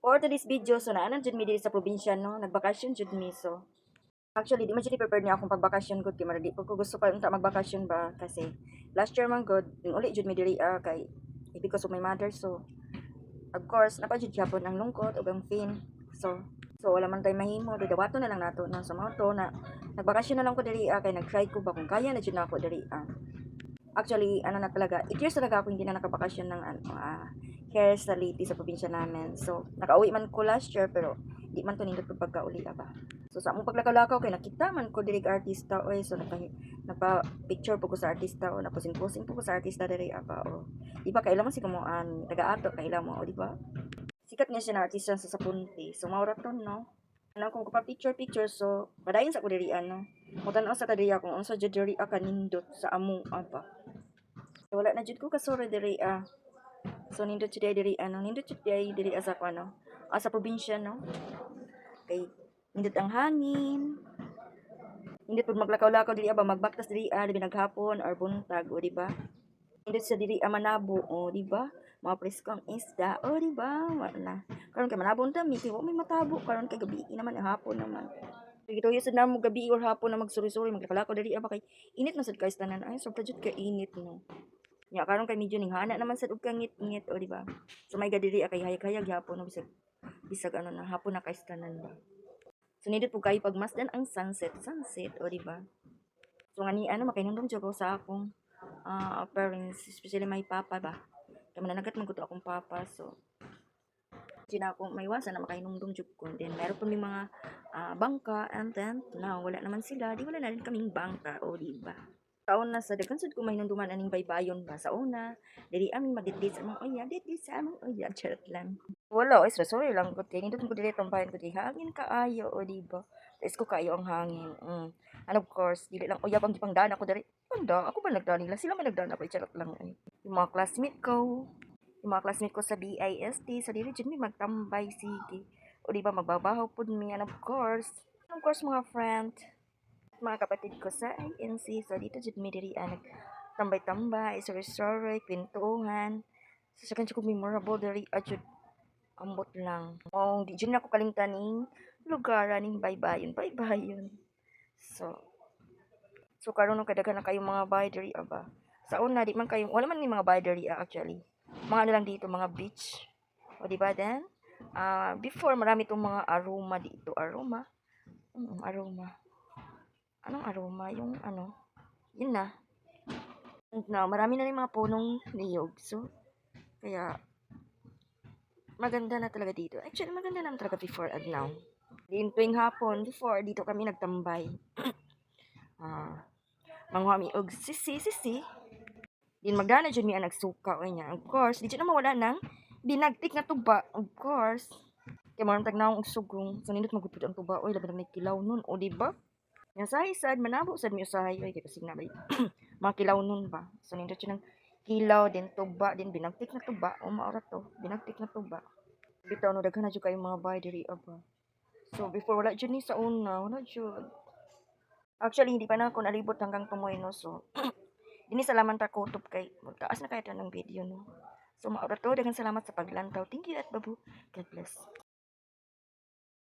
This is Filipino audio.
For today's video, so naanan jud mi diri sa probinsya no, nagbakasyon jud mi so. Actually, di man jud prepared niya akong pagbakasyon gud kay maradi pag ko gusto pa unta magbakasyon ba kasi last year man gud uli jud mi diri kay because of my mother so of course napa jud gyapon ang lungkot ug ang pain. So wala man tay mahimo, didawaton na lang nato no sa mga to na nagbakasyon na lang ko diri kay nag-try ko ba kung kaya na jud na ako diri. Actually, ano na talaga, 8 years talaga ako hindi na nakabakasyon ng hair saliti sa probinsya namin. So, nakauwi man ko last year, pero di man to nindot ko pagkauli ba. So, sa among paglakaw-lakaw, kay nakita man ko diri ka artista, oy. So, napa-picture po ko sa artista, o naposing-posing po ko sa artista diri ba, o. Di ba, kailan mo si kumuan, taga-ato, kailan mo, o, di ba? Sikat niya siya na artista sa Sapunti. So, mauraton, no? Ano, kung pa picture-picture, so, padayon sa ko diri, ano. Mutan sa kadiri kung unsa jud diri kanindot sa among ba. So, wala na jud ko kasuro diri So nindot jud diri nindot jud diri sa ano, sa probinsya no. Kay nindot ang hangin. Nindot pud maglakaw-lakaw diri ba magbaktas diri labi naghapon or buntag o di ba? Nindot sa diri Manabo o di ba? Mga preskong isda o di ba? Wala. Karon kay Manabo ta mi kay wa may matabo karon kay gabi naman hapon naman. Gituyo sad namo gabi or hapon na magsuri-suri maglakaw diri ba kay init na sad kay tanan ay sobra jud kay init no. Nya karon kay medyo ninghana naman sad og kangit-ngit o di ba? So may gadiri kay hayag-hayag hapon no bisag ano na hapon na kay tanan ba. So nindot po kayo pagmasdan ang sunset o di ba? So ngani ano makinundom jud ko sa akong parents especially my papa ba. Kay mananagat man gud akong papa so di na ako maiwasan na makainumdum jud ko. Then meron pa may mga bangka and then now wala naman sila, di wala na rin kaming bangka o di ba? Taon na sa daghan sud ko mahinumduman aning baybayon ba sa una. Dili ami madidit sa among uya, didit sa among uya, charot lang. Wala, oy, sorry lang gud kay nindot ko dili tambayan ko di hangin kaayo o di ba? Ta's ko kaayo ang hangin. And of course, dili lang uyab ang gipangdaan ako diri. Anda, ako ba nagdaan nila? Sila may nagdaan ako, charot lang ay. Yung mga classmate ko, sa BIST, sa dili jud mi magtambay sige. O di ba magbabahaw pud mi and of course, mga friend, mga kapatid ko sa INC. So dito jud mi diri tambay-tambay, sorry-sorry, kwentuhan. So sa kanyo ko memorable diri jud ambot lang. Di jud na ako kalimtan ning lugar ning baybayon. So karon no kadaghan na kayong mga bahay diri aba. Sa una di man kayo wala man ni mga bahay diri actually. Mga ano lang dito, mga beach. O di ba then? Before marami tong mga aroma dito, aroma. Anong aroma? Yung ano? Yun na. And now, marami na rin mga punong niyog. So, kaya, maganda na talaga dito. Actually, maganda naman talaga before and now. Din tuwing hapon, before, dito kami nagtambay. Manghuami og sisi. Din magdana dyan mi ang nagsuka o niya. Of course, di dyan na mawala ng binagtik na tuba. Of course. Kaya marang tagnaong og sugong. So, nindot magupit ang tuba. Oy, labi na may kilaw nun. O, diba? Yang sad, manabo sad mi usahay. Oy, kaya kasi nga mga kilaw nun ba. So, nindot yun ng kilaw, din tuba, din binagtik na tuba. O, maura to. Binagtik na tuba. Bitaw, no, daghan na dyan kayong mga bahay diri aba. So, before, wala dyan ni sa una. Wala dyan. Actually, hindi pa na ako nalibot hanggang tumoy, no. So, dini salamat ta kutob kay taas na kaya ng video no. So maura to daghang salamat sa paglantaw. Thank you at babu. God bless.